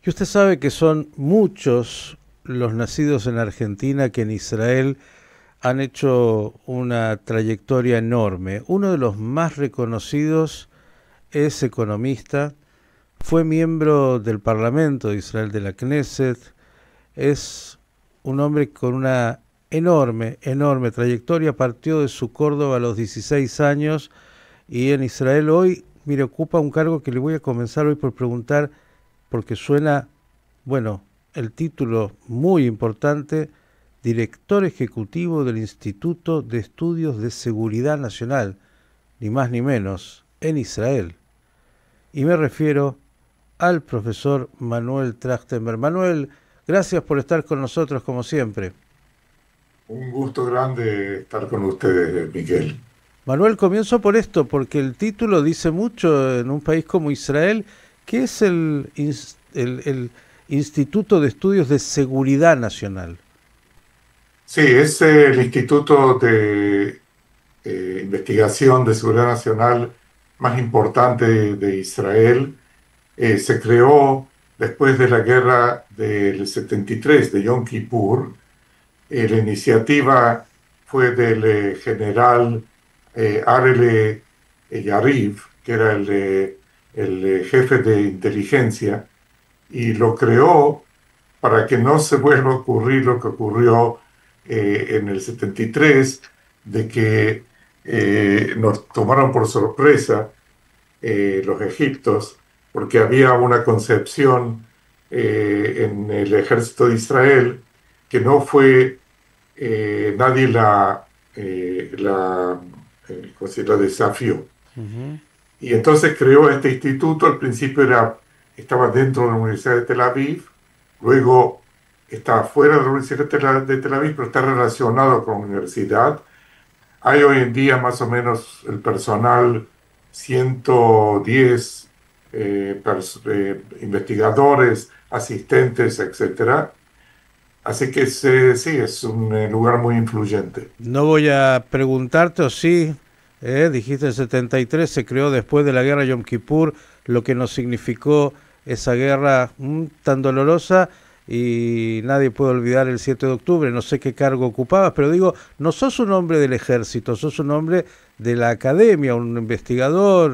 Y usted sabe que son muchos los nacidos en Argentina que en Israel han hecho una trayectoria enorme. Uno de los más reconocidos es economista, fue miembro del Parlamento de Israel, de la Knesset, es un hombre con una enorme trayectoria, partió de su Córdoba a los 16 años y en Israel hoy, mire, ocupa un cargo que le voy a comenzar hoy por preguntar, porque suena, bueno, el título muy importante, director ejecutivo del Instituto de Estudios de Seguridad Nacional, ni más ni menos, en Israel. Y me refiero al profesor Manuel Trachtenberg. Manuel, gracias por estar con nosotros como siempre. Un gusto grande estar con ustedes, Miguel. Manuel, comienzo por esto, porque el título dice mucho en un país como Israel, que es el Instituto de Estudios de Seguridad Nacional. Sí, es el Instituto de Investigación de Seguridad Nacional más importante de Israel. Se creó después de la guerra del 73, de Yom Kippur. La iniciativa fue del general Arele Yariv, que era el jefe de inteligencia, y lo creó para que no se vuelva a ocurrir lo que ocurrió en el 73, de que nos tomaron por sorpresa los egipcios, porque había una concepción en el ejército de Israel que no fue, nadie ¿cómo se llama? La desafió. Ujú. Y entonces creó este instituto. Al principio estaba dentro de la Universidad de Tel Aviv, luego está fuera de la Universidad de Tel Aviv, pero está relacionado con la universidad. Hay hoy en día más o menos el personal, 110 investigadores, asistentes, etcétera. Así que sí, es un lugar muy influyente. No voy a preguntarte, o sí, dijiste el 73 se creó después de la guerra Yom Kippur, lo que nos significó esa guerra tan dolorosa y nadie puede olvidar el 7 de octubre, no sé qué cargo ocupabas, pero digo, no sos un hombre del ejército, sos un hombre de la academia, un investigador,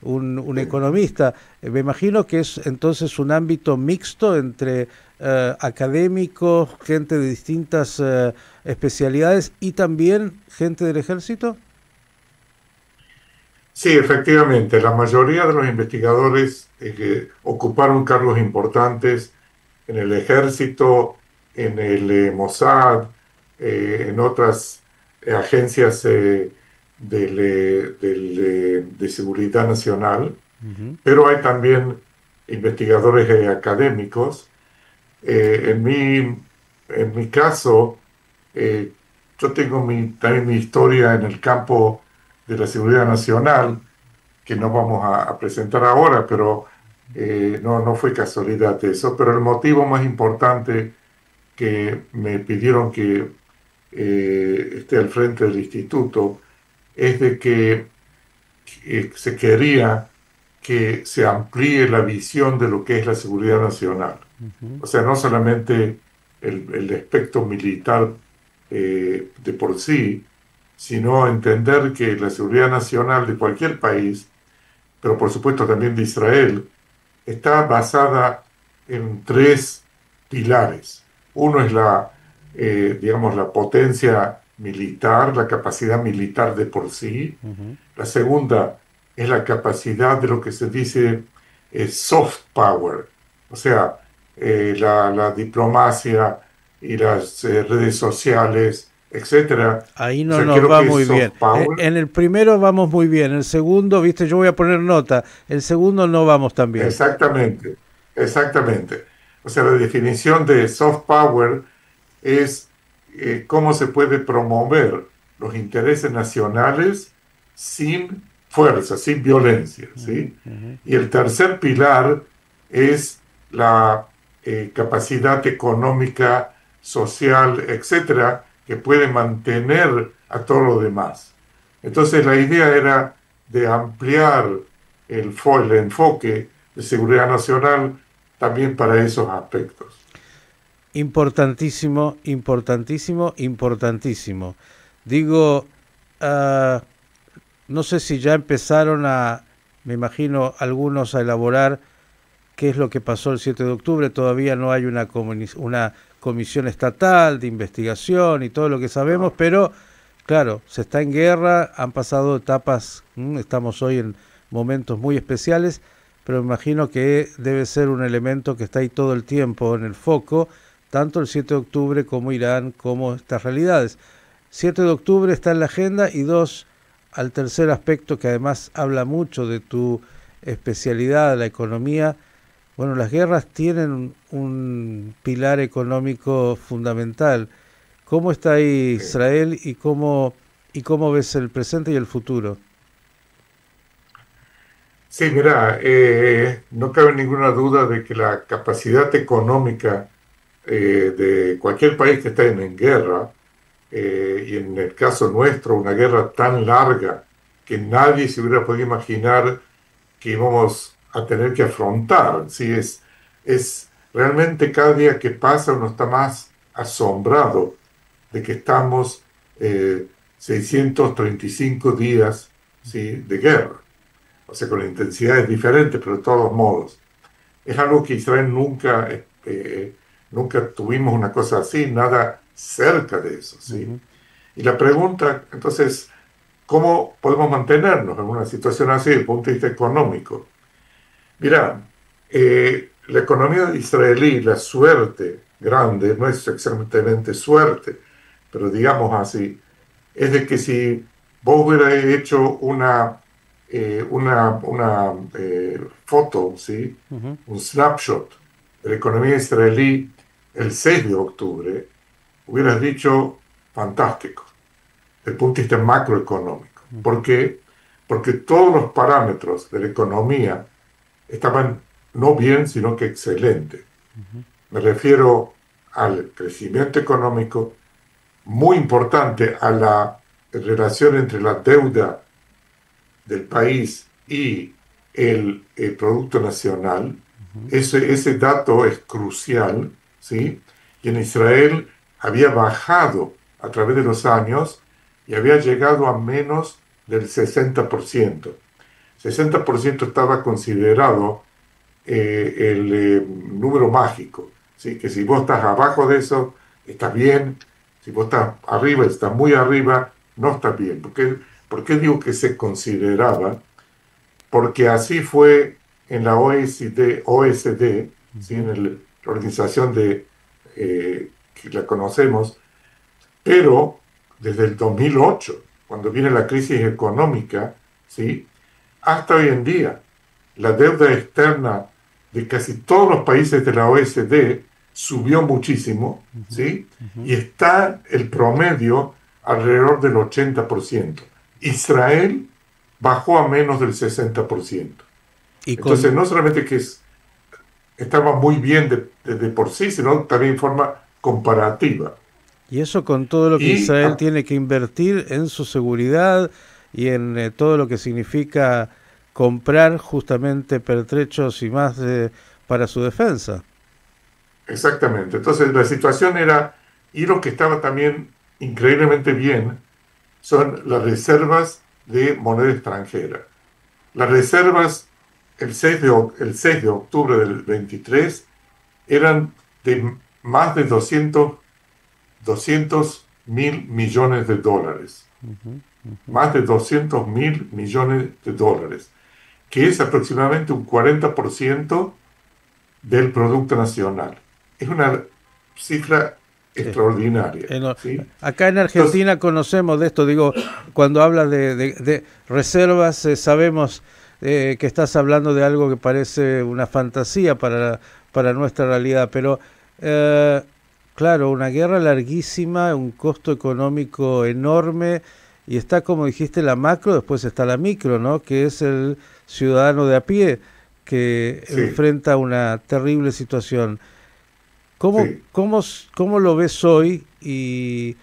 un Sí. economista. Me imagino que es entonces un ámbito mixto entre académicos, gente de distintas especialidades y también gente del ejército. Sí, efectivamente, la mayoría de los investigadores que ocuparon cargos importantes en el ejército, en el Mossad, en otras agencias de seguridad nacional, Ujú. pero hay también investigadores académicos. En mi caso, eh, yo tengo también mi historia en el campo de la seguridad nacional, que no vamos a presentar ahora, pero no fue casualidad eso. Pero el motivo más importante que me pidieron que esté al frente del instituto es de que se quería que se amplíe la visión de lo que es la seguridad nacional. Ujú. O sea, no solamente el aspecto militar de por sí, sino entender que la seguridad nacional de cualquier país, pero por supuesto también de Israel, está basada en tres pilares. Uno es digamos, la potencia militar, la capacidad militar de por sí. Ujú. La segunda es la capacidad de lo que se dice soft power, o sea, la diplomacia y las redes sociales, etcétera. Ahí O no sea, ¿qué es nos lo va que es muy bien. soft power? En el primero vamos muy bien, en el segundo, viste, yo voy a poner nota, el segundo no vamos tan bien. Exactamente, exactamente. O sea, la definición de soft power es cómo se puede promover los intereses nacionales sin fuerza, sin violencia, Ujú, ¿sí? ujú. Y el tercer pilar es la capacidad económica, social, etcétera, que puede mantener a todo lo demás. Entonces, la idea era de ampliar el enfoque de seguridad nacional también para esos aspectos. Importantísimo, importantísimo, importantísimo. Digo, ah, no sé si ya empezaron me imagino, algunos a elaborar qué es lo que pasó el 7 de octubre. Todavía no hay una comisión estatal de investigación y todo lo que sabemos, pero claro, se está en guerra, han pasado etapas, estamos hoy en momentos muy especiales, pero me imagino que debe ser un elemento que está ahí todo el tiempo en el foco, tanto el 7 de octubre como Irán, como estas realidades. 7 de octubre está en la agenda y dos, al tercer aspecto que además habla mucho de tu especialidad, la economía. Bueno, las guerras tienen un pilar económico fundamental. ¿Cómo está ahí Sí, Israel y cómo ves el presente y el futuro? sí, mira, no cabe ninguna duda de que la capacidad económica de cualquier país que esté en guerra, y en el caso nuestro, una guerra tan larga que nadie se hubiera podido imaginar que íbamos a tener que afrontar. Sí, es realmente cada día que pasa uno está más asombrado de que estamos 635 días, ¿sí?, de guerra. O sea, con intensidades diferentes, pero de todos modos. Es algo que Israel nunca tuvimos una cosa así, nada cerca de eso, ¿sí? Ujú. Y la pregunta, entonces, ¿cómo podemos mantenernos en una situación así desde el punto de vista económico? Mira, la economía israelí, la suerte grande, no es exactamente suerte, pero digamos así, es de que si vos hubieras hecho una foto, ¿sí?, Ujú. un snapshot de la economía israelí el 6 de octubre, hubieras dicho fantástico, desde el punto de vista macroeconómico. Ujú. ¿Por qué? Porque todos los parámetros de la economía estaban no bien, sino que excelente. Ujú. Me refiero al crecimiento económico, muy importante a la relación entre la deuda del país y el Producto Nacional. Ujú. Ese dato es crucial, ¿sí? Y en Israel había bajado a través de los años y había llegado a menos del 60%. 60% estaba considerado el número mágico, ¿sí? Que si vos estás abajo de eso, estás bien; si vos estás arriba, estás muy arriba, no estás bien. ¿Por qué digo que se consideraba? Porque así fue en la OECD, ¿sí?, Ujú. en la organización que la conocemos, pero desde el 2008, cuando viene la crisis económica, ¿sí?, hasta hoy en día, la deuda externa de casi todos los países de la OECD subió muchísimo, Ujú. ¿sí? Ujú. Y está el promedio alrededor del 80%. Israel bajó a menos del 60%. Y Entonces, con no solamente estaba muy bien de por sí, sino también en forma comparativa. Y eso con todo lo que Y Israel tiene que invertir en su seguridad y en todo lo que significa comprar justamente pertrechos y más para su defensa. exactamente. Entonces, la situación era, y lo que estaba también increíblemente bien, son las reservas de moneda extranjera. Las reservas el 6 de octubre del 23 eran de más de 200.000 millones de dólares. Ujú. Ujú. Más de 200.000 millones de dólares, que es aproximadamente un 40% del Producto Nacional. Es una cifra Sí. extraordinaria, En ¿sí? acá en Entonces, Argentina conocemos de esto, digo, cuando hablas de reservas, sabemos que estás hablando de algo que parece una fantasía para nuestra realidad, pero eh, claro, una guerra larguísima, un costo económico enorme, y está, como dijiste, la macro, después está la micro, ¿no? Que es el ciudadano de a pie que sí, enfrenta una terrible situación. sí. ¿Cómo lo ves hoy y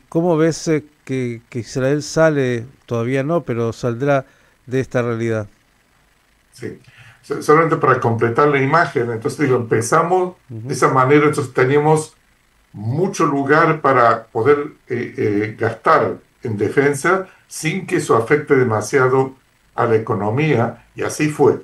cómo ves que Israel sale, todavía no, pero saldrá de esta realidad? Sí. solamente para completar la imagen, entonces digo, empezamos de esa manera, entonces teníamos mucho lugar para poder gastar en defensa sin que eso afecte demasiado a la economía, y así fue.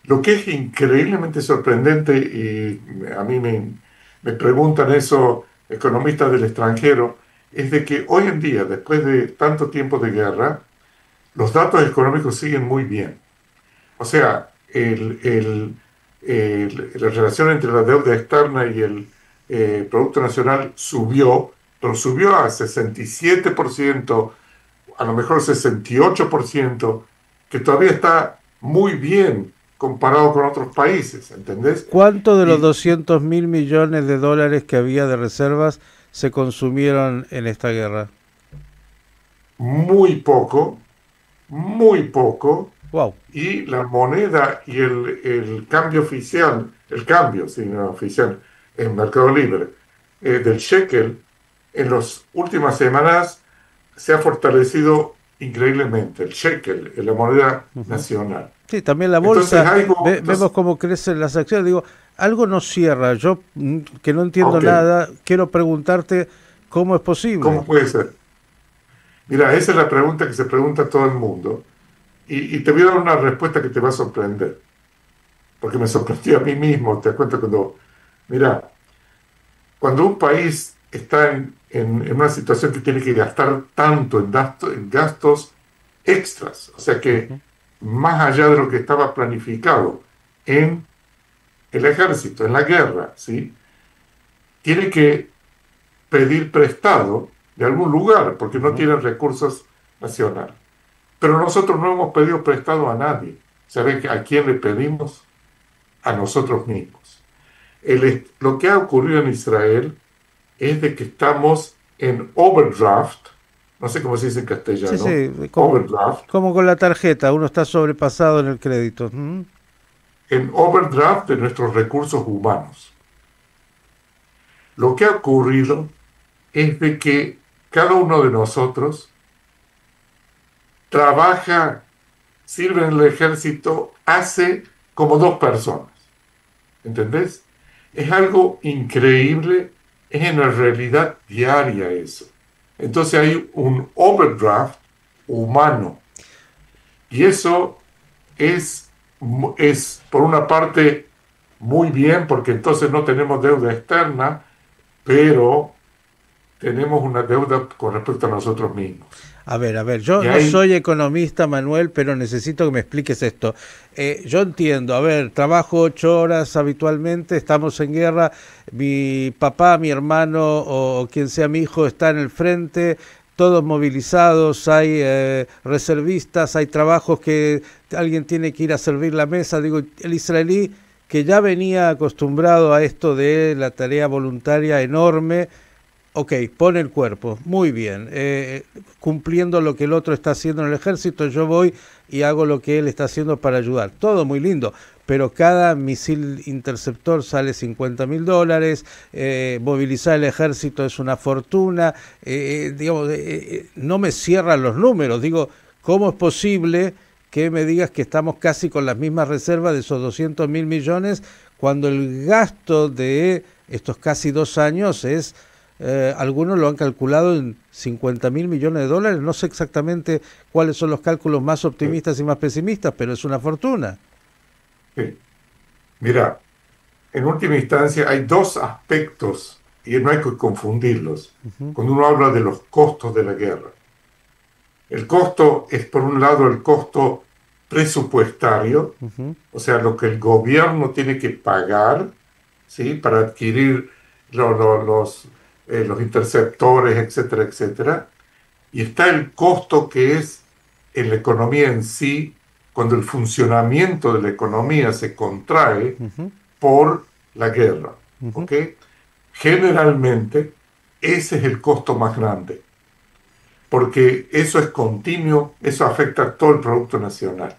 Lo que es increíblemente sorprendente, y a mí me preguntan eso economistas del extranjero, es de que hoy en día, después de tanto tiempo de guerra, los datos económicos siguen muy bien. O sea, la relación entre la deuda externa y el Producto Nacional subió, pero subió a 67%, a lo mejor 68%, que todavía está muy bien comparado con otros países, ¿entendés? ¿Cuánto de los Y 200.000 millones de dólares que había de reservas se consumieron en esta guerra? muy poco, muy poco, Wow. y la moneda y el cambio oficial, el cambio, sí, no oficial, en Mercado Libre, del shekel, en las últimas semanas se ha fortalecido increíblemente, el shekel, la moneda nacional. Sí, también la Entonces, bolsa, algo, vemos entonces, cómo crecen las acciones. Digo, algo no cierra. Yo, que no entiendo ok, nada, quiero preguntarte cómo es posible. ¿cómo puede ser? Mira, esa es la pregunta que se pregunta todo el mundo, y te voy a dar una respuesta que te va a sorprender, porque me sorprendió a mí mismo, te cuento cuando, mira, cuando un país está en una situación que tiene que gastar tanto en gastos extras, o sea que más allá de lo que estaba planificado en el ejército, en la guerra, ¿sí? Tiene que pedir prestado de algún lugar porque no Ujú. tiene recursos nacionales. Pero nosotros no hemos pedido prestado a nadie. ¿Saben a quién le pedimos? A nosotros mismos. Lo que ha ocurrido en Israel es de que estamos en overdraft, no sé cómo se dice en Sí, castellano, sí, overdraft, como con la tarjeta, uno está sobrepasado en el crédito. Ujú. en overdraft de nuestros recursos humanos. Lo que ha ocurrido es de que cada uno de nosotros trabaja, sirve en el ejército, hace como dos personas, ¿entendés? Es algo increíble, es en la realidad diaria eso. Entonces hay un overdraft humano, y eso es, es por una parte muy bien porque entonces no tenemos deuda externa, pero tenemos una deuda con respecto a nosotros mismos. A ver, yo Y no ahí, soy economista, Manuel, pero necesito que me expliques esto. Yo entiendo, a ver, trabajo 8 horas habitualmente, estamos en guerra, mi papá, mi hermano o quien sea mi hijo está en el frente, todos movilizados, hay reservistas, hay trabajos que alguien tiene que ir a servir la mesa. Digo, el israelí que ya venía acostumbrado a esto de la tarea voluntaria enorme, ok, pone el cuerpo, muy bien, cumpliendo lo que el otro está haciendo en el ejército, yo voy y hago lo que él está haciendo para ayudar. Todo muy lindo, pero cada misil interceptor sale $50.000, movilizar el ejército es una fortuna, digamos, no me cierran los números, digo, ¿cómo es posible que me digas que estamos casi con las mismas reservas de esos 200.000 millones cuando el gasto de estos casi 2 años es algunos lo han calculado en 50.000 millones de dólares. No sé exactamente cuáles son los cálculos más optimistas y más pesimistas, pero es una fortuna. sí, mira, en última instancia hay dos aspectos y no hay que confundirlos cuando uno habla de los costos de la guerra. El costo es, por un lado, el costo presupuestario, o sea, lo que el gobierno tiene que pagar, ¿sí? Para adquirir los interceptores, etcétera, etcétera. Y está el costo que es en la economía en sí, cuando el funcionamiento de la economía se contrae por la guerra. ¿Ok? Generalmente, ese es el costo más grande, porque eso es continuo, eso afecta a todo el Producto Nacional.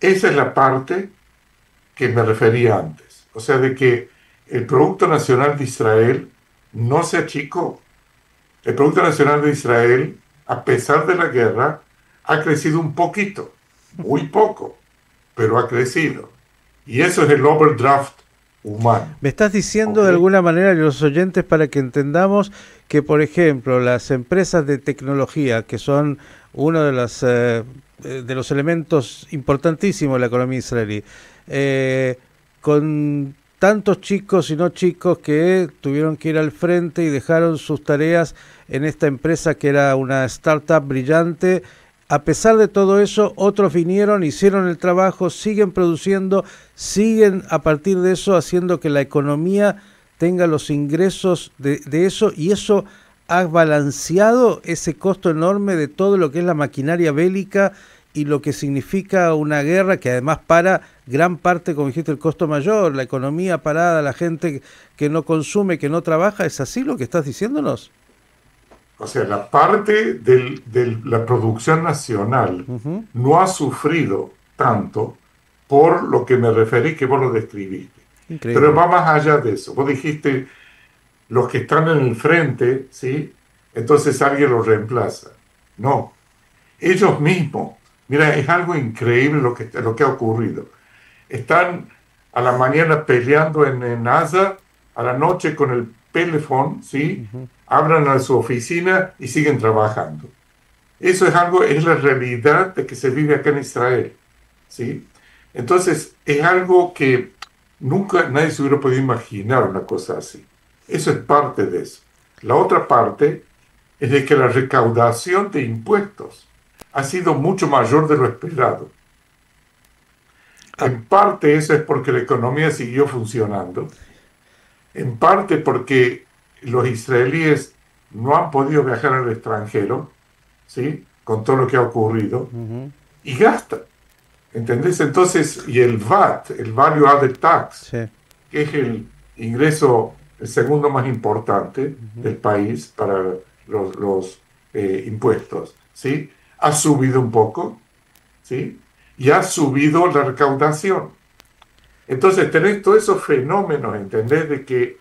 Esa es la parte que me refería antes, o sea, de que el Producto Nacional de Israel no se achicó. El Producto Nacional de Israel, a pesar de la guerra, ha crecido un poquito, muy poco, pero ha crecido. Y eso es el overdraft humano. Me estás diciendo ¿Ok? de alguna manera a los oyentes para que entendamos que, por ejemplo, las empresas de tecnología, que son uno de los elementos importantísimos de la economía israelí, con tantos chicos y no chicos que tuvieron que ir al frente y dejaron sus tareas en esta empresa que era una startup brillante. A pesar de todo eso, otros vinieron, hicieron el trabajo, siguen produciendo, siguen a partir de eso haciendo que la economía tenga los ingresos de eso, y eso ha balanceado ese costo enorme de todo lo que es la maquinaria bélica y lo que significa una guerra que además para gran parte, como dijiste, el costo mayor, la economía parada, la gente que no consume, que no trabaja. ¿Es así lo que estás diciéndonos? O sea, la parte de la producción nacional Ujú. no ha sufrido tanto por lo que me referí que vos lo describiste. Pero Increíble. va más allá de eso. Vos dijiste, los que están en el frente, ¿sí? Entonces alguien los reemplaza. No, ellos mismos. Mira, es algo increíble lo que ha ocurrido. Están a la mañana peleando en Gaza, a la noche con el teléfono, ¿sí? Ujú. Abran a su oficina y siguen trabajando. Eso es algo, es la realidad de que se vive acá en Israel, ¿sí? Entonces, es algo que nunca nadie se hubiera podido imaginar una cosa así. Eso es parte de eso. La otra parte es de que la recaudación de impuestos ha sido mucho mayor de lo esperado. Ah, En parte eso es porque la economía siguió funcionando, en parte porque los israelíes no han podido viajar al extranjero, ¿sí? Con todo lo que ha ocurrido, ujú. y gastan, ¿entendés? Entonces, y el VAT, el Value Added Tax, Sí. que es el ingreso, el segundo más importante Ujú. del país para los impuestos, ¿sí? Ha subido un poco, ¿sí? Y ha subido la recaudación. Entonces tenés todos esos fenómenos, ¿entendés? De que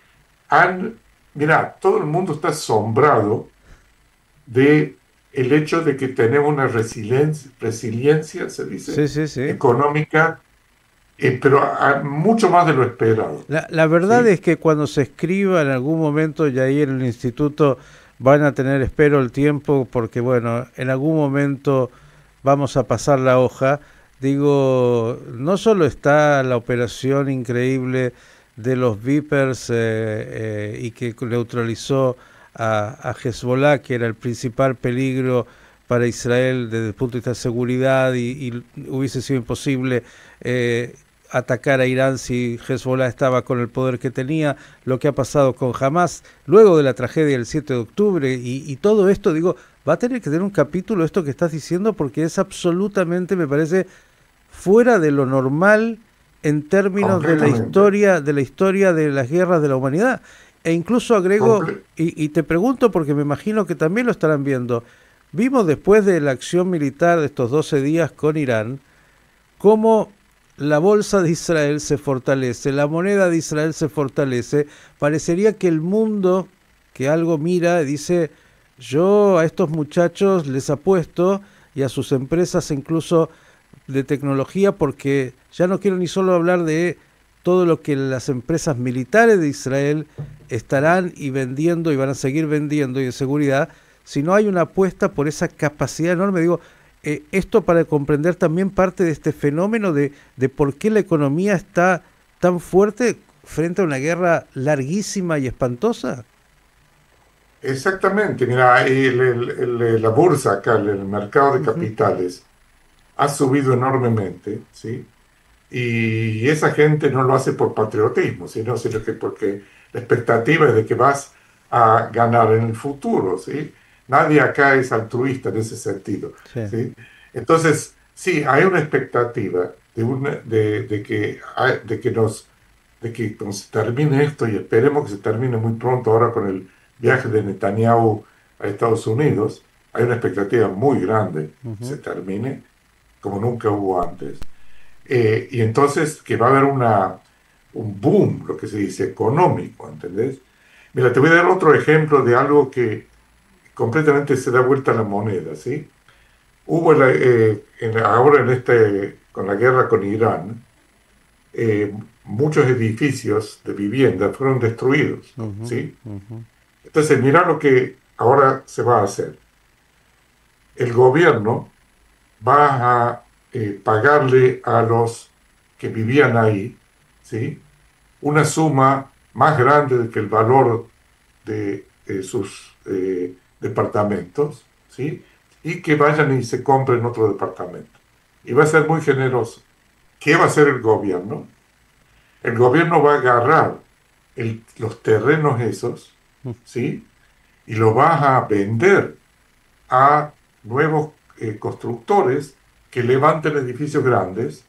mira, todo el mundo está asombrado de el hecho de que tenemos una resiliencia, se dice, Sí, sí, sí. económica, pero mucho más de lo esperado, La verdad ¿sí? es que cuando se escriba en algún momento, y ahí en el instituto van a tener, espero, el tiempo, porque bueno, en algún momento vamos a pasar la hoja. Digo, no solo está la operación increíble de los Vipers y que neutralizó a Hezbollah, que era el principal peligro para Israel desde el punto de vista de seguridad, y hubiese sido imposible atacar a Irán si Hezbollah estaba con el poder que tenía, lo que ha pasado con Hamas luego de la tragedia del 7 de octubre y todo esto, digo, va a tener que tener un capítulo esto que estás diciendo, porque es absolutamente, me parece, fuera de lo normal en términos Completamente. de la historia de las guerras de la humanidad. E incluso agrego, Comple- y te pregunto porque me imagino que también lo estarán viendo, vimos después de la acción militar de estos 12 días con Irán, cómo la bolsa de Israel se fortalece, la moneda de Israel se fortalece. Parecería que el mundo que algo mira y dice, yo a estos muchachos les apuesto, y a sus empresas incluso de tecnología, porque ya no quiero ni solo hablar de todo lo que las empresas militares de Israel estarán y vendiendo y van a seguir vendiendo, y de seguridad, sino hay una apuesta por esa capacidad enorme. Digo, esto para comprender también parte de este fenómeno de por qué la economía está tan fuerte frente a una guerra larguísima y espantosa. Exactamente. Mira, la bolsa acá, el mercado de Ujú. capitales, ha subido enormemente, ¿sí? Y esa gente no lo hace por patriotismo, sino que porque la expectativa es de que vas a ganar en el futuro, ¿sí? Nadie acá es altruista en ese sentido, Sí. ¿sí? Entonces, sí, hay una expectativa de que cuando se termine esto, y esperemos que se termine muy pronto ahora con el viaje de Netanyahu a Estados Unidos, hay una expectativa muy grande que se Ujú. termine como nunca hubo antes. Y entonces que va a haber un boom, lo que se dice, económico, ¿entendés? Mira, te voy a dar otro ejemplo de algo que completamente se da vuelta a la moneda, ¿sí? Hubo ahora en este con la guerra con Irán, muchos edificios de vivienda fueron destruidos, Ujú, ¿sí? ujú. Entonces, mira lo que ahora se va a hacer. El gobierno va a pagarle a los que vivían ahí, ¿sí? Una suma más grande que el valor de sus departamentos, ¿sí? Y que vayan y se compren otro departamento. Y va a ser muy generoso. ¿Qué va a hacer el gobierno? El gobierno va a agarrar los terrenos esos, ¿sí? Y los va a vender a nuevos constructores que levanten edificios grandes,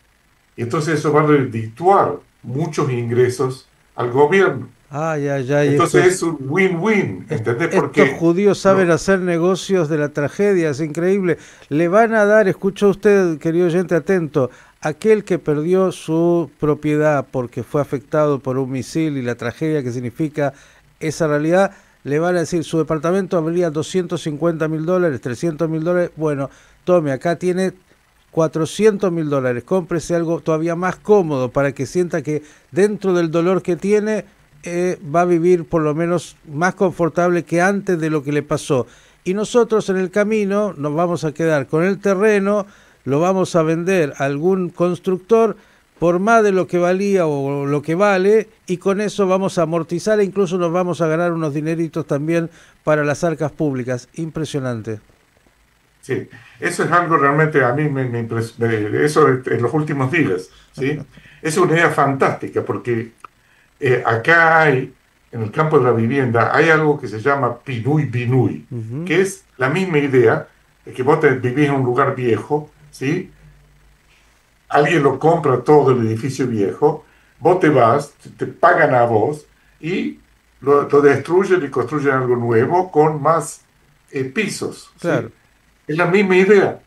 y entonces eso va a redituar muchos ingresos al gobierno. Ay, ay, ay, Entonces es un win-win, ¿entendés? estos Porque judíos saben lo, hacer negocios de la tragedia, es increíble. Le van a dar, escucha usted, querido oyente atento, aquel que perdió su propiedad porque fue afectado por un misil y la tragedia que significa esa realidad, le van a decir, su departamento valía $250.000, $300.000, bueno, tome, acá tiene $400.000, cómprese algo todavía más cómodo para que sienta que dentro del dolor que tiene va a vivir por lo menos más confortable que antes de lo que le pasó. Y nosotros en el camino nos vamos a quedar con el terreno, lo vamos a vender a algún constructor por más de lo que valía o lo que vale, y con eso vamos a amortizar e incluso nos vamos a ganar unos dineritos también para las arcas públicas. Impresionante. sí, eso es algo realmente a mí eso en los últimos días, ¿sí? Es una idea fantástica porque acá hay, en el campo de la vivienda, hay algo que se llama Pinui Binui, Uh -huh. que es la misma idea de que vos vivís en un lugar viejo, ¿sí? Alguien lo compra todo el edificio viejo, vos te vas, te pagan a vos y lo destruyen y construyen algo nuevo con más pisos, Claro. ¿sí? Es la misma idea,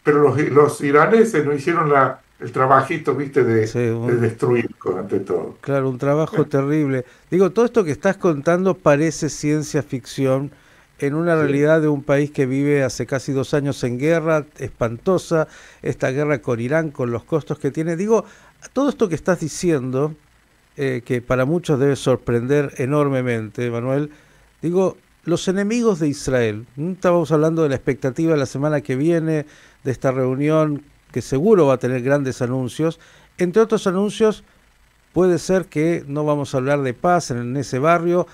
pero los iraneses no hicieron el trabajito, viste, Sí, de destruir ante todo. claro, un trabajo terrible. Digo, todo esto que estás contando parece ciencia ficción en una Sí, realidad de un país que vive hace casi 2 años en guerra espantosa, esta guerra con Irán, con los costos que tiene. Digo, todo esto que estás diciendo, que para muchos debe sorprender enormemente, Manuel, digo, los enemigos de Israel, estábamos hablando de la expectativa de la semana que viene, de esta reunión que seguro va a tener grandes anuncios, entre otros anuncios, puede ser que no vamos a hablar de paz en ese barrio,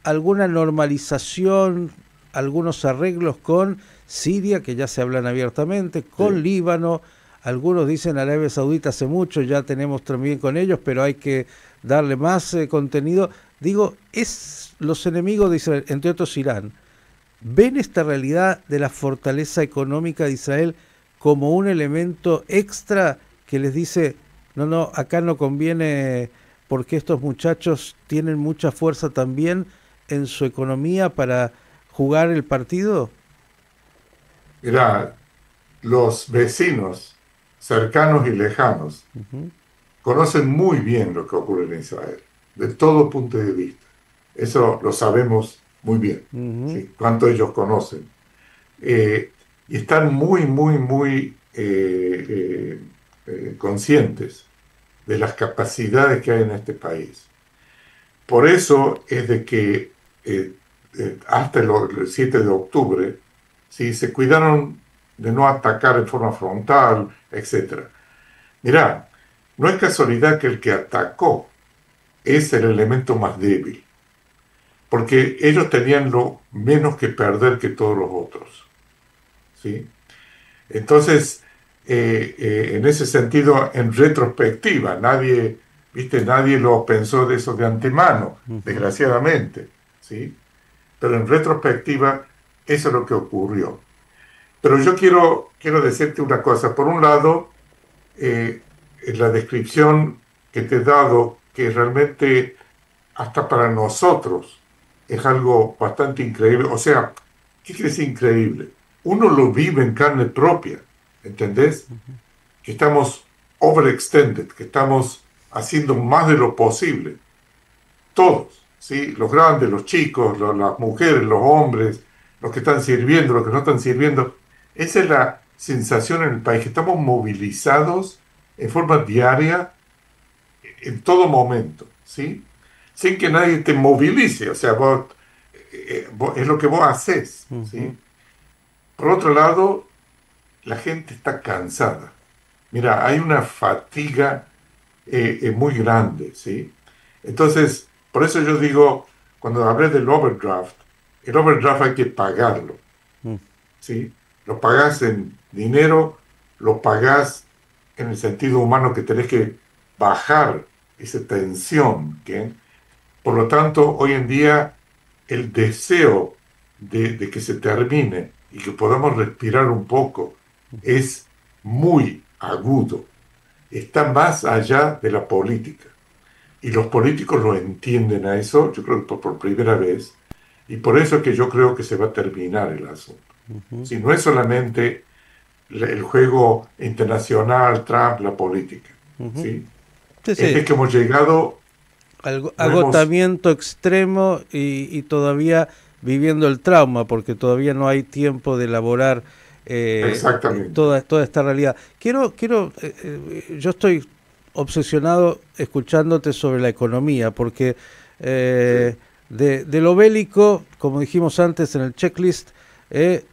alguna normalización, algunos arreglos con Siria, que ya se hablan abiertamente, con sí. Líbano, algunos dicen Arabia Saudita hace mucho, ya tenemos también con ellos, pero hay que darle más contenido. Digo, es los enemigos de Israel, entre otros Irán, ven esta realidad de la fortaleza económica de Israel como un elemento extra que les dice, no, no, acá no conviene porque estos muchachos tienen mucha fuerza también en su economía para jugar el partido. Mirá, los vecinos cercanos y lejanos Uh -huh, conocen muy bien lo que ocurre en Israel, de todo punto de vista. Eso lo sabemos muy bien, uh -huh. ¿sí? Cuánto ellos conocen. Eh, y están muy, muy, muy conscientes de las capacidades que hay en este país. Por eso es de que hasta el 7 de octubre, ¿sí? Se cuidaron de no atacar en forma frontal, etc. Mirá, no es casualidad que el que atacó es el elemento más débil, porque ellos tenían lo menos que perder que todos los otros, ¿sí? Entonces, en ese sentido, en retrospectiva, nadie lo pensó de eso de antemano, Uh -huh. desgraciadamente, ¿sí? Pero en retrospectiva, eso es lo que ocurrió. Pero yo quiero decirte una cosa. Por un lado, la descripción que te he dado, que realmente hasta para nosotros es algo bastante increíble. O sea, ¿qué quiere decir increíble? Uno lo vive en carne propia, ¿entendés? Que estamos overextended, que estamos haciendo más de lo posible. Todos, ¿sí? Los grandes, los chicos, las mujeres, los hombres, los que están sirviendo, los que no están sirviendo. Esa es sensación en el país, que estamos movilizados en forma diaria, en todo momento, ¿sí? Sin que nadie te movilice, o sea, es lo que vos haces, Ujú. ¿sí? Por otro lado, la gente está cansada. Mira, hay una fatiga muy grande, ¿sí? Entonces, por eso yo digo, cuando hablé del overdraft, el overdraft hay que pagarlo, Mm. ¿sí? Lo pagás en dinero, lo pagás en el sentido humano que tenés que bajar esa tensión, ¿qué? Por lo tanto, hoy en día el deseo de que se termine y que podamos respirar un poco es muy agudo, está más allá de la política. Y los políticos lo entienden a eso, yo creo que por primera vez, y por eso es que yo creo que se va a terminar el asunto. Ujú. Si no es solamente el juego internacional, Trump, la política, Ujú. ¿sí? Sí, Es sí, de que hemos llegado, no hemos, agotamiento extremo y todavía viviendo el trauma, porque todavía no hay tiempo de elaborar exactamente, toda esta realidad. Yo estoy obsesionado escuchándote sobre la economía, porque sí, eh, de lo bélico, como dijimos antes en el checklist, eh,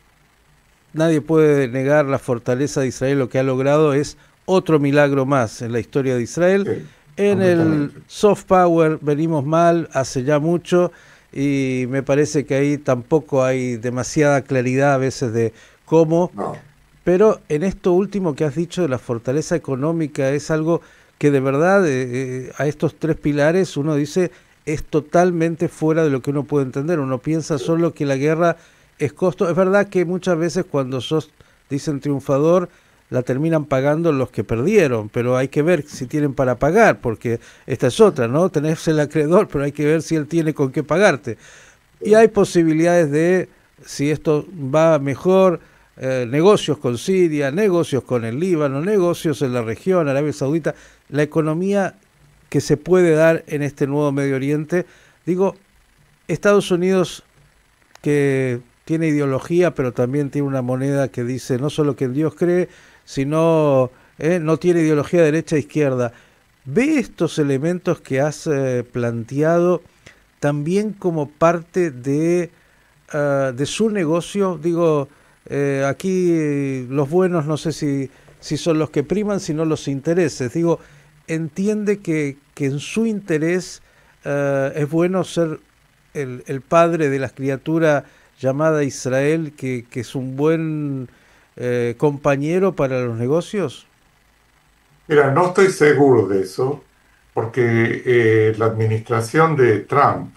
nadie puede negar la fortaleza de Israel, lo que ha logrado es otro milagro más en la historia de Israel. sí, En el completamente. soft power venimos mal hace ya mucho y me parece que ahí tampoco hay demasiada claridad a veces de cómo, No, pero en esto último que has dicho de la fortaleza económica es algo que de verdad a estos tres pilares uno dice es totalmente fuera de lo que uno puede entender. Uno piensa sí, solo que la guerra es costo. Es verdad que muchas veces cuando sos, dicen triunfador, la terminan pagando los que perdieron, pero hay que ver si tienen para pagar, porque esta es otra, ¿no? Tenés el acreedor, pero hay que ver si él tiene con qué pagarte. Y sí. hay posibilidades de, si esto va mejor, negocios con Siria, negocios con el Líbano, negocios en la región, Arabia Saudita, la economía que se puede dar en este nuevo Medio Oriente. Digo, Estados Unidos que tiene ideología, pero también tiene una moneda que dice no solo que en Dios cree, sino no tiene ideología derecha e izquierda. ¿Ve estos elementos que has planteado también como parte de su negocio? Digo, aquí los buenos no sé si son los que priman, sino los intereses. Digo, entiende que en su interés es bueno ser el padre de la criatura llamada Israel, que es un buen compañero para los negocios. Mira, no estoy seguro de eso, porque la administración de Trump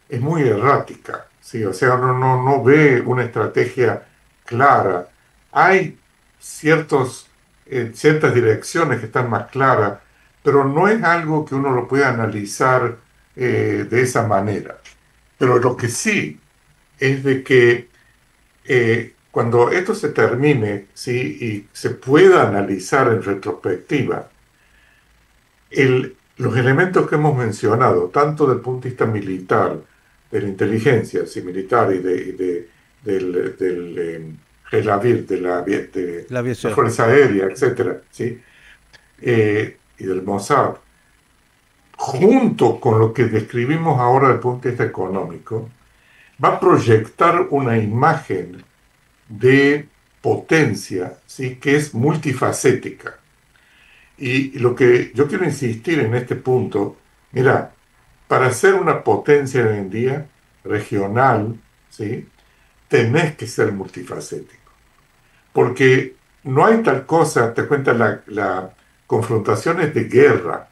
es muy errática, ¿sí? O sea, uno no ve una estrategia clara. Hay ciertas direcciones que están más claras, pero no es algo que uno lo pueda analizar de esa manera. Pero lo que sí es de que cuando esto se termine, ¿sí? Y se pueda analizar en retrospectiva, los elementos que hemos mencionado, tanto del punto de vista militar, de la inteligencia, sí, militar y del Gelavir, de La la aviación. Fuerza Aérea, etcétera, ¿sí? Y del Mossad, junto con lo que describimos ahora desde el punto de vista económico, va a proyectar una imagen de potencia, ¿sí? Que es multifacética. Y lo que yo quiero insistir en este punto, mira, para ser una potencia hoy en día regional, ¿sí? Tenés que ser multifacético. Porque no hay tal cosa, te cuenta confrontaciones de guerra,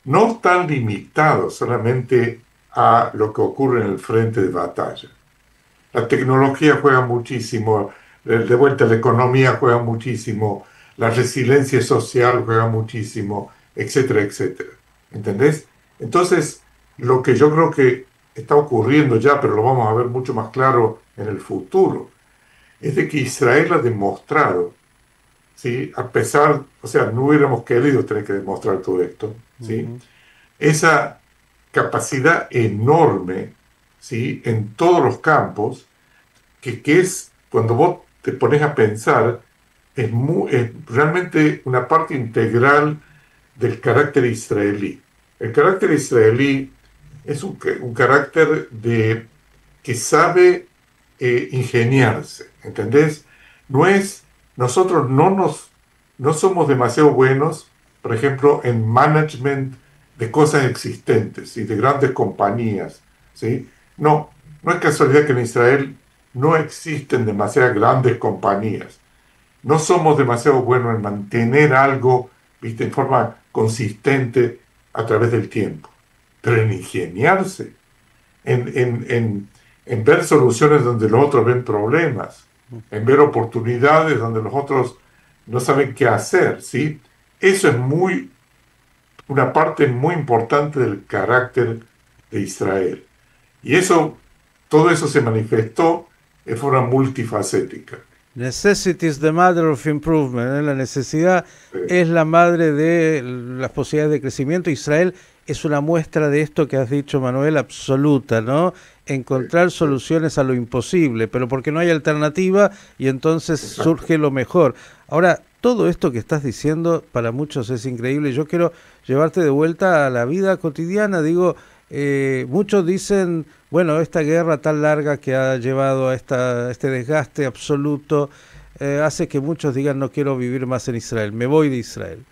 no están limitados solamente a lo que ocurre en el frente de batalla. La tecnología juega muchísimo, de vuelta la economía juega muchísimo, la resiliencia social juega muchísimo, etcétera, etcétera. ¿Entendés? Entonces, lo que yo creo que está ocurriendo ya, pero lo vamos a ver mucho más claro en el futuro, es de que Israel ha demostrado, ¿sí? A pesar, o sea, no hubiéramos querido tener que demostrar todo esto, ¿sí? Ujú. Esa capacidad enorme, ¿sí? En todos los campos, que es cuando vos te pones a pensar es realmente una parte integral del carácter israelí. El carácter israelí es un carácter que sabe ingeniarse, ¿entendés? No es, nosotros no somos demasiado buenos, por ejemplo, en management de cosas existentes y de grandes compañías, ¿sí? No, no es casualidad que en Israel no existen demasiadas grandes compañías. No somos demasiado buenos en mantener algo, ¿viste?, en forma consistente a través del tiempo. Pero en ingeniarse, en ver soluciones donde los otros ven problemas, en ver oportunidades donde los otros no saben qué hacer, ¿sí? Eso es una parte muy importante del carácter de Israel. Y todo eso se manifestó de forma multifacética. Necessity is the mother of improvement, ¿eh? La necesidad es la madre de las posibilidades de crecimiento. Israel es una muestra de esto que has dicho, Manuel, absoluta, ¿no? Encontrar soluciones a lo imposible, pero porque no hay alternativa y entonces surge lo mejor. Ahora, todo esto que estás diciendo para muchos es increíble. Yo quiero llevarte de vuelta a la vida cotidiana. Digo, muchos dicen, bueno, esta guerra tan larga que ha llevado a este desgaste absoluto hace que muchos digan no quiero vivir más en Israel, me voy de Israel.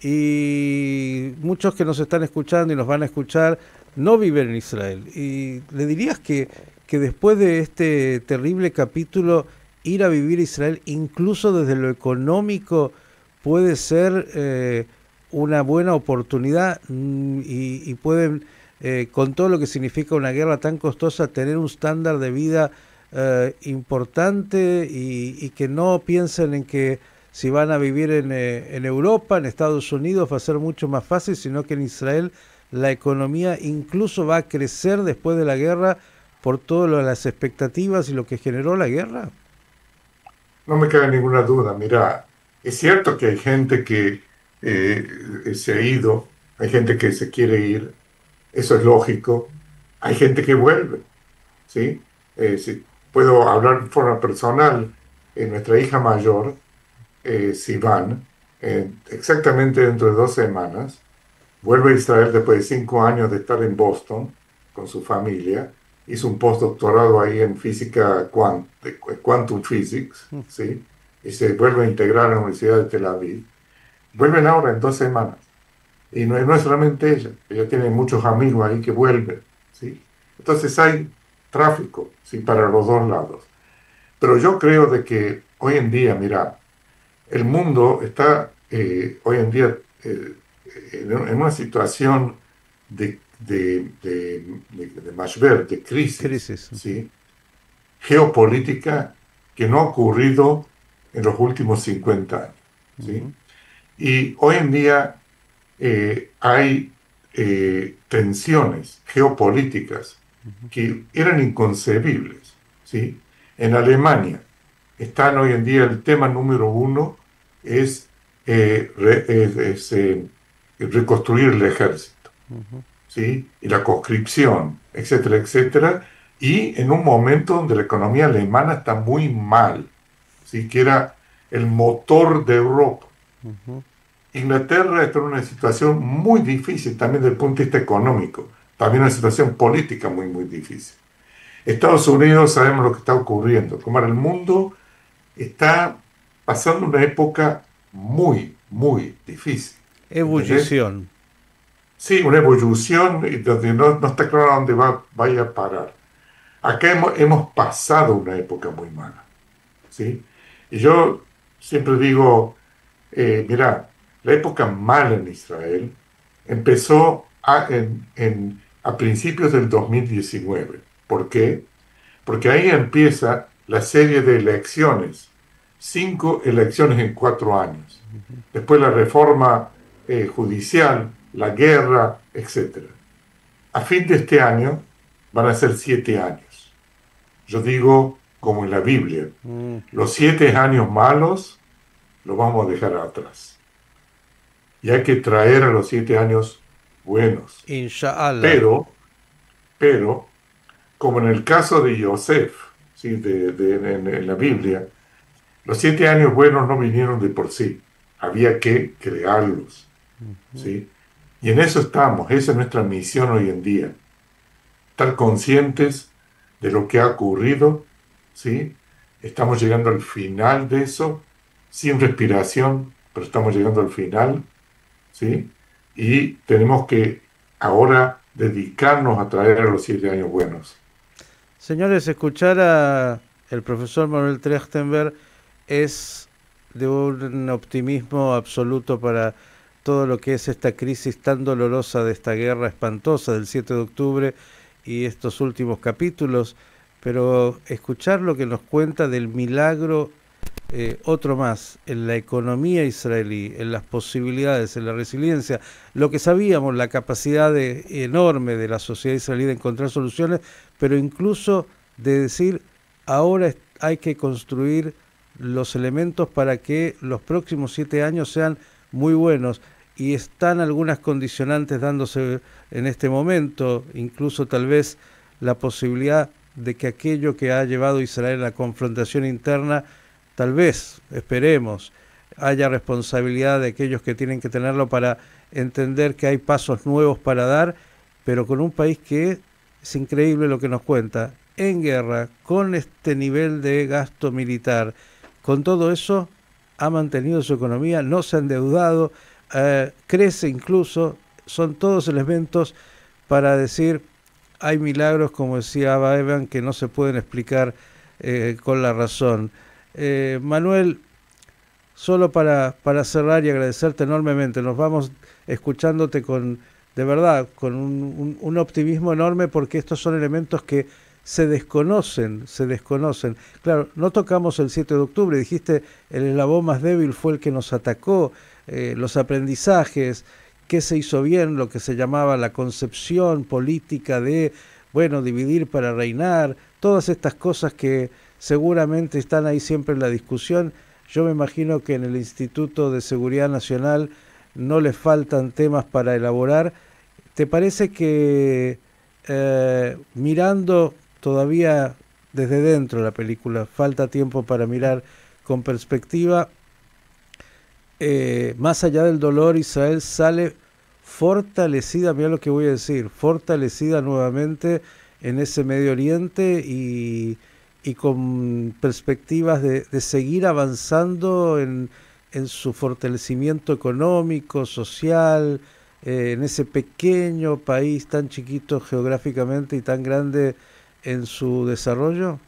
Y muchos que nos están escuchando y nos van a escuchar no viven en Israel. Y le dirías que después de este terrible capítulo, ir a vivir a Israel, incluso desde lo económico, puede ser una buena oportunidad y pueden, con todo lo que significa una guerra tan costosa, tener un estándar de vida importante y que no piensen en que si van a vivir en Europa, en Estados Unidos, va a ser mucho más fácil, sino que en Israel la economía incluso va a crecer después de la guerra por todas las expectativas y lo que generó la guerra. No me cabe ninguna duda. Mira, es cierto que hay gente que se ha ido, hay gente que se quiere ir, eso es lógico. Hay gente que vuelve, ¿sí? Si puedo hablar de forma personal, nuestra hija mayor, Sivan, exactamente dentro de 2 semanas, vuelve a Israel después de 5 años de estar en Boston con su familia. Hizo un postdoctorado ahí en física quantum physics, ¿sí? Y se vuelve a integrar a la Universidad de Tel Aviv. Vuelven ahora en 2 semanas. Y no es solamente ella tiene muchos amigos ahí que vuelven, ¿sí? Entonces hay tráfico, ¿sí?, para los dos lados. Pero yo creo de que hoy en día, mira, el mundo está hoy en día en una situación de mashber, de crisis, ¿sí?, geopolítica que no ha ocurrido en los últimos 50 años, ¿sí? Y hoy en día hay tensiones geopolíticas que eran inconcebibles, ¿sí? En Alemania están hoy en día, el tema número uno es reconstruir el ejército, ¿sí?, y la conscripción, etcétera, etcétera, y en un momento donde la economía alemana está muy mal, ¿sí?, que era el motor de Europa. Inglaterra está en una situación muy difícil también desde el punto de vista económico, también una situación política muy, muy difícil. Estados Unidos, sabemos lo que está ocurriendo, como el mundo está pasando una época muy, muy difícil. Ebullición. Sí, una evolución donde no está claro a dónde vaya a parar. Acá hemos pasado una época muy mala, ¿sí? Y yo siempre digo, mira, la época mala en Israel empezó a principios del 2019. ¿Por qué? Porque ahí empieza la serie de elecciones, 5 elecciones en 4 años. Después la reforma judicial, la guerra, etc. A fin de este año van a ser 7 años. Yo digo, como en la Biblia, los 7 años malos los vamos a dejar atrás. Y hay que traer a los 7 años buenos. Inshallah. Pero, como en el caso de Yosef, ¿sí?, en la Biblia, Los 7 años buenos no vinieron de por sí, había que crearlos, Ujú. ¿sí? Y en eso estamos, esa es nuestra misión hoy en día, estar conscientes de lo que ha ocurrido, ¿sí? Estamos llegando al final de eso, sin respiración, pero estamos llegando al final, ¿sí? Y tenemos que ahora dedicarnos a traer a los 7 años buenos. Señores, escuchar a el profesor Manuel Trechtenberg es de un optimismo absoluto para todo lo que es esta crisis tan dolorosa de esta guerra espantosa del 7 de octubre y estos últimos capítulos, pero escuchar lo que nos cuenta del milagro, otro más, en la economía israelí, en las posibilidades, en la resiliencia, lo que sabíamos, la capacidad enorme de la sociedad israelí de encontrar soluciones, pero incluso de decir, ahora hay que construir los elementos para que los próximos 7 años sean muy buenos, y están algunas condicionantes dándose en este momento, incluso tal vez la posibilidad de que aquello que ha llevado a Israel a la confrontación interna, tal vez, esperemos, haya responsabilidad de aquellos que tienen que tenerlo para entender que hay pasos nuevos para dar, pero con un país que es increíble lo que nos cuenta, en guerra, con este nivel de gasto militar, con todo eso, ha mantenido su economía, no se ha endeudado, crece incluso, son todos elementos para decir, hay milagros, como decía Abba Eban, que no se pueden explicar con la razón. Manuel, solo para cerrar y agradecerte enormemente, nos vamos escuchándote con, de verdad, con un optimismo enorme, porque estos son elementos que se desconocen, se desconocen. Claro, no tocamos el 7 de octubre, dijiste el eslabón más débil fue el que nos atacó, los aprendizajes, qué se hizo bien, lo que se llamaba la concepción política de, bueno, dividir para reinar, todas estas cosas que seguramente están ahí siempre en la discusión. Yo me imagino que en el Instituto de Seguridad Nacional no les faltan temas para elaborar. ¿Te parece que mirando todavía desde dentro la película, falta tiempo para mirar con perspectiva, más allá del dolor, Israel sale fortalecida, mira lo que voy a decir, fortalecida nuevamente en ese Medio Oriente y con perspectivas de seguir avanzando en su fortalecimiento económico, social, en ese pequeño país tan chiquito geográficamente y tan grande en su desarrollo?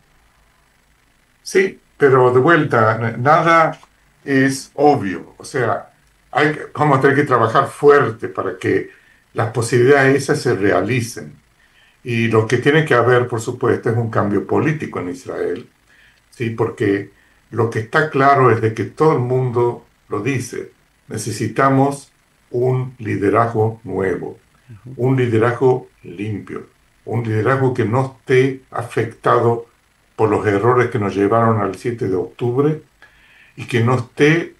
Sí, pero de vuelta, nada es obvio. O sea, vamos a tener que trabajar fuerte para que las posibilidades esas se realicen. Y lo que tiene que haber, por supuesto, es un cambio político en Israel, ¿sí? Porque lo que está claro es de que todo el mundo lo dice. Necesitamos un liderazgo nuevo, Ujú. un liderazgo limpio, un liderazgo que no esté afectado por los errores que nos llevaron al 7 de octubre y que no esté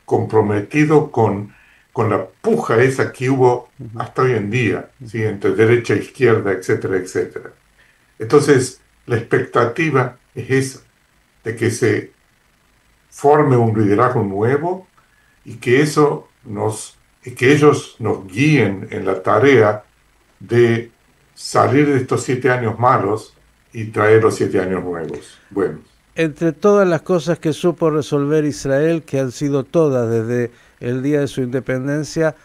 comprometido con la puja esa que hubo Ujú. hasta hoy en día, ¿sí? Ujú. Entre derecha e izquierda, etcétera, etcétera. Entonces, la expectativa es esa, de que se forme un liderazgo nuevo y que y que ellos nos guíen en la tarea de salir de estos 7 años malos y traer los 7 años nuevos, buenos. Entre todas las cosas que supo resolver Israel, que han sido todas desde el día de su independencia,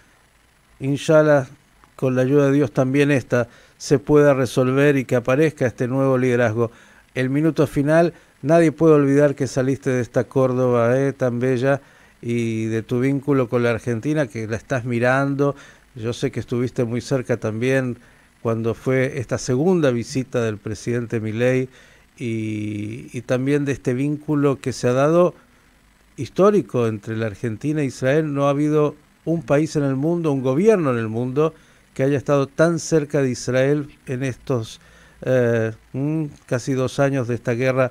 inshallah, con la ayuda de Dios también esta se pueda resolver y que aparezca este nuevo liderazgo. El minuto final, nadie puede olvidar que saliste de esta Córdoba tan bella y de tu vínculo con la Argentina, que la estás mirando. Yo sé que estuviste muy cerca también cuando fue esta segunda visita del presidente Milei y también de este vínculo que se ha dado histórico entre la Argentina e Israel. No ha habido un país en el mundo, un gobierno en el mundo, que haya estado tan cerca de Israel en estos casi 2 años de esta guerra.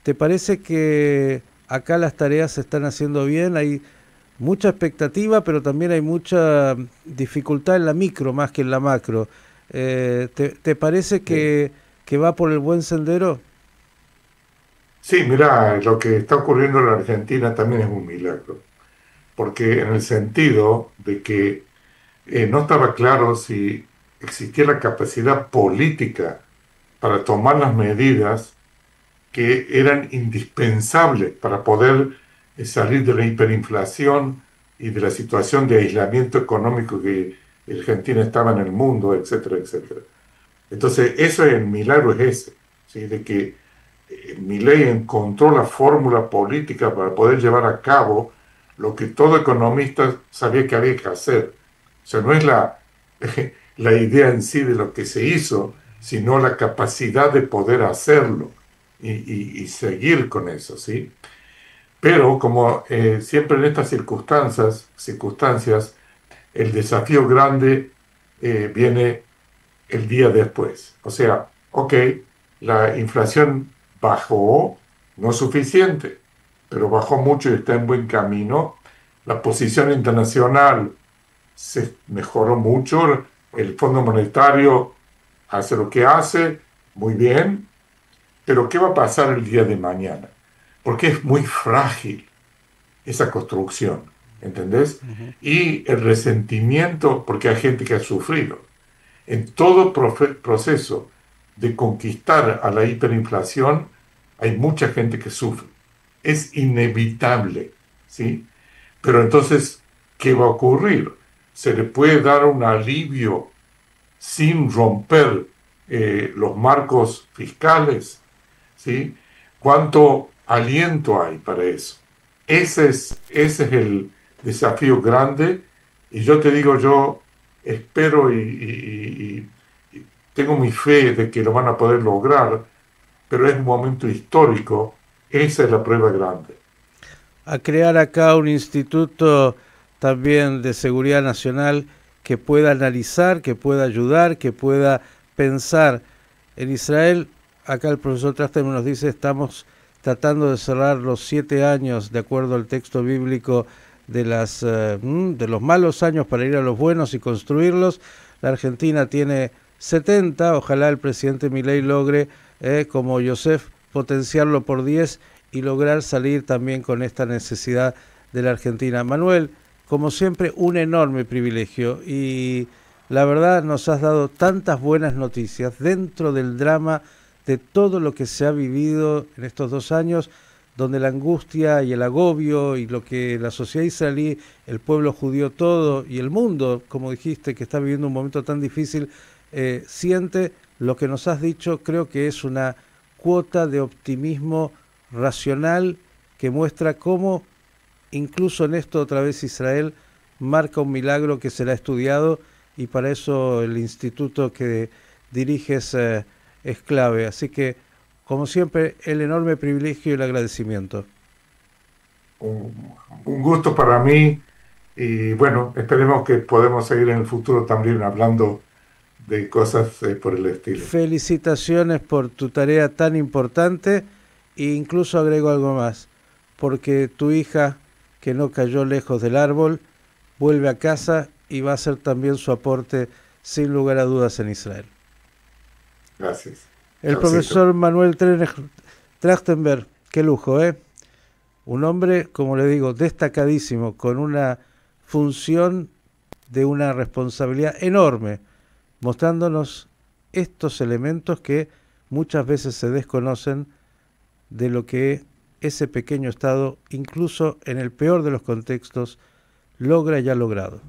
¿Te parece que acá las tareas se están haciendo bien? Hay mucha expectativa, pero también hay mucha dificultad en la micro más que en la macro. ¿Te parece Sí. que va por el buen sendero? Sí, mira, lo que está ocurriendo en la Argentina también es un milagro, porque en el sentido de que no estaba claro si existía la capacidad política para tomar las medidas que eran indispensables para poder salir de la hiperinflación y de la situación de aislamiento económico que Argentina estaba en el mundo, etcétera, etcétera. Entonces, eso es el milagro, es ese, ¿sí? De que Milei encontró la fórmula política para poder llevar a cabo lo que todo economista sabía que había que hacer. O sea, no es la idea en sí de lo que se hizo, sino la capacidad de poder hacerlo y seguir con eso, ¿sí? Pero como siempre en estas circunstancias, el desafío grande viene el día después. O sea, ok, la inflación bajó, no suficiente, pero bajó mucho y está en buen camino. La posición internacional se mejoró mucho. El Fondo Monetario hace lo que hace, muy bien, pero ¿qué va a pasar el día de mañana? Porque es muy frágil esa construcción, ¿entendés? Ujú. Y el resentimiento, porque hay gente que ha sufrido. En todo proceso de conquistar a la hiperinflación, hay mucha gente que sufre. Es inevitable, ¿sí? Pero entonces, ¿qué va a ocurrir? ¿Se le puede dar un alivio sin romper los marcos fiscales? ¿Sí? ¿Cuánto aliento hay para eso? Ese es el desafío grande y yo te digo, yo espero y tengo mi fe de que lo van a poder lograr, pero es un momento histórico, esa es la prueba grande. A crear acá un instituto también de seguridad nacional que pueda analizar, que pueda ayudar, que pueda pensar. En Israel, acá el profesor Trachtenberg nos dice, estamos tratando de cerrar los 7 años, de acuerdo al texto bíblico, de los malos años para ir a los buenos y construirlos. La Argentina tiene 70, ojalá el presidente Milei logre, como Joseph, potenciarlo por 10 y lograr salir también con esta necesidad de la Argentina. Manuel, como siempre, un enorme privilegio y la verdad nos has dado tantas buenas noticias dentro del drama de todo lo que se ha vivido en estos 2 años, donde la angustia y el agobio y lo que la sociedad israelí, el pueblo judío todo y el mundo, como dijiste, que está viviendo un momento tan difícil, siente lo que nos has dicho, creo que es una cuota de optimismo racional que muestra cómo incluso en esto otra vez Israel marca un milagro que será estudiado y para eso el instituto que diriges es clave. Así que, como siempre, el enorme privilegio y el agradecimiento. Un gusto para mí y bueno, esperemos que podamos seguir en el futuro también hablando de cosas por el estilo. Felicitaciones por tu tarea tan importante e incluso agrego algo más, porque tu hija, que no cayó lejos del árbol, vuelve a casa y va a hacer también su aporte sin lugar a dudas en Israel. Gracias. El Chaucito. profesor Manuel Trachtenberg, qué lujo, ¿eh? Un hombre, como le digo, destacadísimo, con una función de una responsabilidad enorme, mostrándonos estos elementos que muchas veces se desconocen de lo que ese pequeño Estado, incluso en el peor de los contextos, logra y ha logrado.